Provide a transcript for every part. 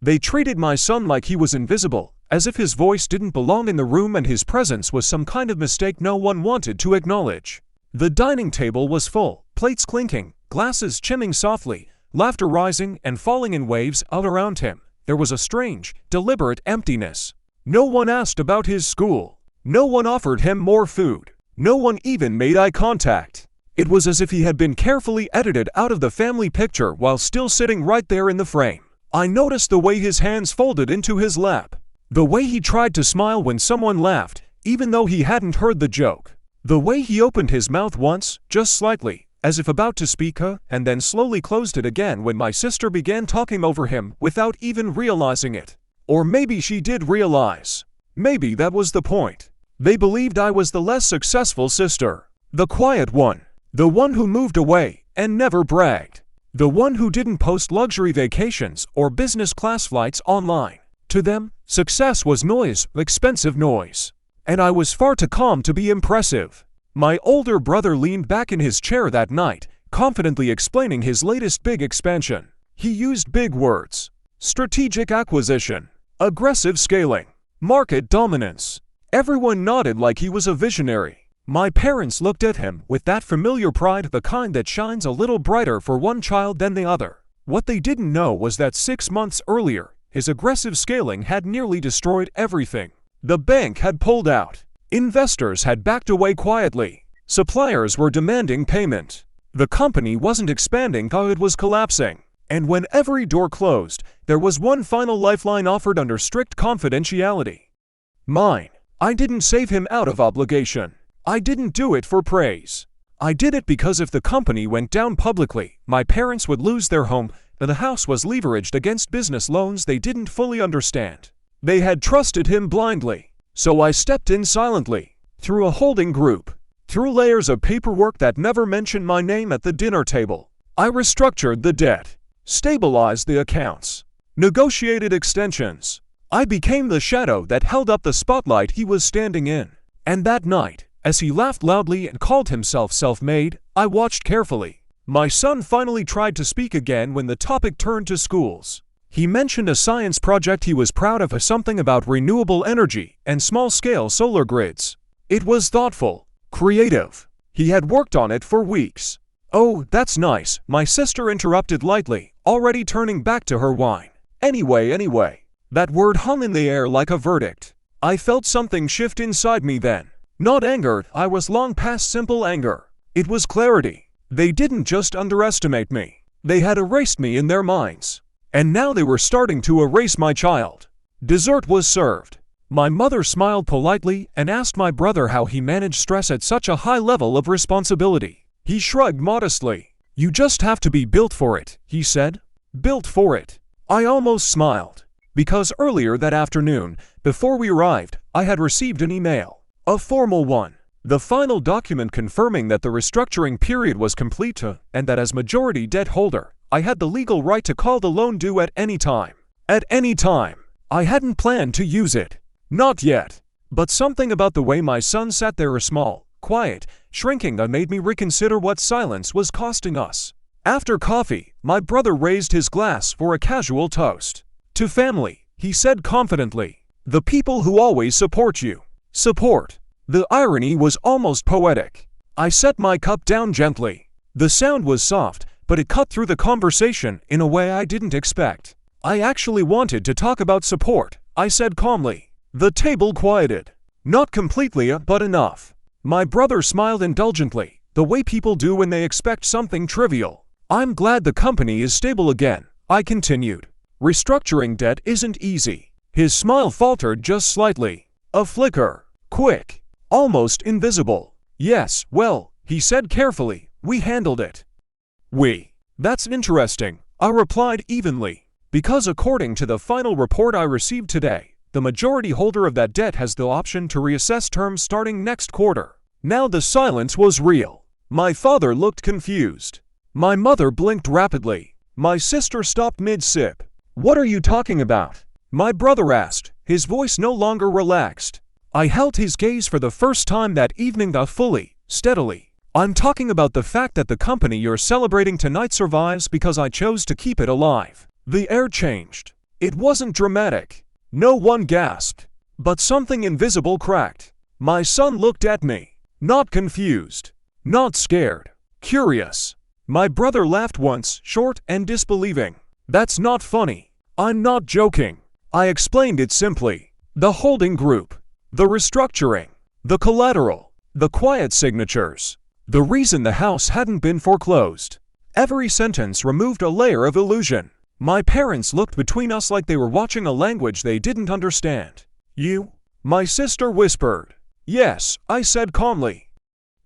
They treated my son like he was invisible, as if his voice didn't belong in the room and his presence was some kind of mistake no one wanted to acknowledge. The dining table was full, plates clinking, glasses chimming softly, laughter rising and falling in waves all around him. There was a strange, deliberate emptiness. No one asked about his school. No one offered him more food. No one even made eye contact. It was as if he had been carefully edited out of the family picture while still sitting right there in the frame. I noticed the way his hands folded into his lap. The way he tried to smile when someone laughed, even though he hadn't heard the joke. The way he opened his mouth once, just slightly, as if about to speak, and then slowly closed it again when my sister began talking over him without even realizing it. Or maybe she did realize. Maybe that was the point. They believed I was the less successful sister. The quiet one. The one who moved away and never bragged. The one who didn't post luxury vacations or business class flights online. To them, success was noise, expensive noise. And I was far too calm to be impressive. My older brother leaned back in his chair that night, confidently explaining his latest big expansion. He used big words. Strategic acquisition. Aggressive scaling. Market dominance. Everyone nodded like he was a visionary. My parents looked at him with that familiar pride, the kind that shines a little brighter for one child than the other. What they didn't know was that 6 months earlier, his aggressive scaling had nearly destroyed everything. The bank had pulled out. Investors had backed away quietly. Suppliers were demanding payment. The company wasn't expanding, it was collapsing. And when every door closed, there was one final lifeline offered under strict confidentiality. Mine. I didn't save him out of obligation. I didn't do it for praise. I did it because if the company went down publicly, my parents would lose their home, and the house was leveraged against business loans they didn't fully understand. They had trusted him blindly. So I stepped in silently, through a holding group, through layers of paperwork that never mentioned my name at the dinner table. I restructured the debt, stabilized the accounts, negotiated extensions. I became the shadow that held up the spotlight he was standing in. And that night, as he laughed loudly and called himself self-made, I watched carefully. My son finally tried to speak again when the topic turned to schools. He mentioned a science project he was proud of, something about renewable energy and small-scale solar grids. It was thoughtful, creative. He had worked on it for weeks. Oh, that's nice, my sister interrupted lightly, already turning back to her wine. Anyway. That word hung in the air like a verdict. I felt something shift inside me then. Not anger, I was long past simple anger. It was clarity. They didn't just underestimate me. They had erased me in their minds. And now they were starting to erase my child. Dessert was served. My mother smiled politely and asked my brother how he managed stress at such a high level of responsibility. He shrugged modestly. You just have to be built for it, he said. Built for it. I almost smiled. Because earlier that afternoon, before we arrived, I had received an email. A formal one. The final document confirming that the restructuring period was complete and that as majority debt holder, I had the legal right to call the loan due at any time. At any time. I hadn't planned to use it. Not yet. But something about the way my son sat there, small, quiet, shrinking, that made me reconsider what silence was costing us. After coffee, my brother raised his glass for a casual toast. To family, he said confidently. The people who always support you. Support. The irony was almost poetic. I set my cup down gently. The sound was soft, but it cut through the conversation in a way I didn't expect. I actually wanted to talk about support, I said calmly. The table quieted. Not completely, but enough. My brother smiled indulgently, the way people do when they expect something trivial. I'm glad the company is stable again, I continued. Restructuring debt isn't easy. His smile faltered just slightly. A flicker. Quick. Almost invisible. Yes, well, he said carefully, we handled it. We. That's interesting, I replied evenly. Because according to the final report I received today, the majority holder of that debt has the option to reassess terms starting next quarter. Now the silence was real. My father looked confused. My mother blinked rapidly. My sister stopped mid-sip. What are you talking about? My brother asked, his voice no longer relaxed. I held his gaze for the first time that evening, fully, steadily. I'm talking about the fact that the company you're celebrating tonight survives because I chose to keep it alive. The air changed. It wasn't dramatic. No one gasped. But something invisible cracked. My son looked at me. Not confused. Not scared. Curious. My brother laughed once, short and disbelieving. That's not funny. I'm not joking. I explained it simply. The holding group. The restructuring. The collateral. The quiet signatures. The reason the house hadn't been foreclosed. Every sentence removed a layer of illusion. My parents looked between us like they were watching a language they didn't understand. You? My sister whispered. Yes, I said calmly.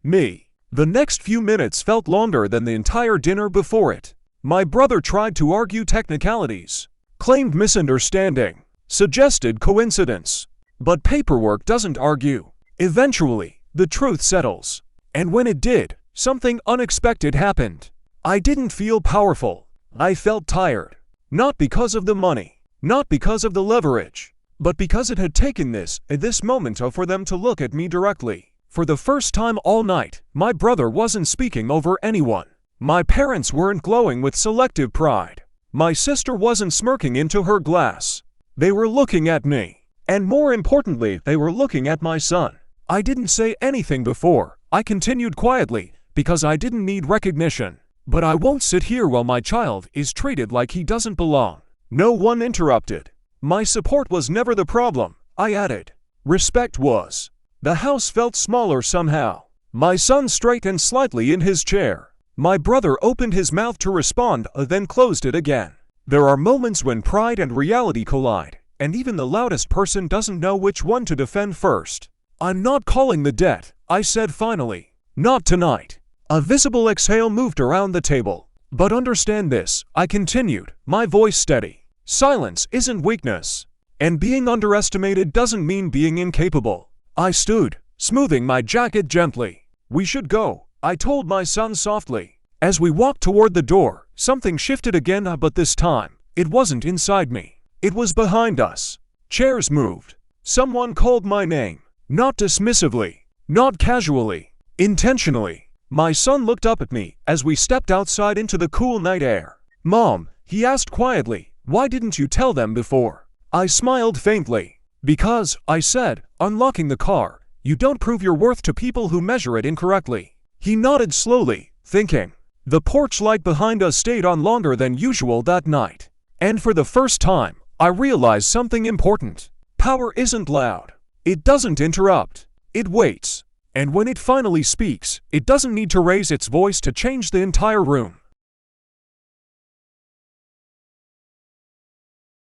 Me. The next few minutes felt longer than the entire dinner before it. My brother tried to argue technicalities, claimed misunderstanding, suggested coincidence. But paperwork doesn't argue. Eventually, the truth settles. And when it did, something unexpected happened. I didn't feel powerful. I felt tired. Not because of the money, not because of the leverage, but because it had taken this moment for them to look at me directly. For the first time all night, my brother wasn't speaking over anyone. My parents weren't glowing with selective pride. My sister wasn't smirking into her glass. They were looking at me. And more importantly, they were looking at my son. I didn't say anything before. I continued quietly, because I didn't need recognition. But I won't sit here while my child is treated like he doesn't belong. No one interrupted. My support was never the problem, I added. Respect was. The house felt smaller somehow. My son straightened slightly in his chair. My brother opened his mouth to respond, then closed it again. There are moments when pride and reality collide, and even the loudest person doesn't know which one to defend first. I'm not calling the debt, I said finally. Not tonight. A visible exhale moved around the table. But understand this, I continued, my voice steady. Silence isn't weakness. And being underestimated doesn't mean being incapable. I stood, smoothing my jacket gently. We should go, I told my son softly. As we walked toward the door, something shifted again, but this time, it wasn't inside me. It was behind us. Chairs moved. Someone called my name. Not dismissively. Not casually. Intentionally. My son looked up at me as we stepped outside into the cool night air. Mom, he asked quietly, why didn't you tell them before? I smiled faintly. Because, I said, unlocking the car, you don't prove your worth to people who measure it incorrectly. He nodded slowly, thinking. The porch light behind us stayed on longer than usual that night. And for the first time, I realized something important. Power isn't loud. It doesn't interrupt. It waits. And when it finally speaks, it doesn't need to raise its voice to change the entire room.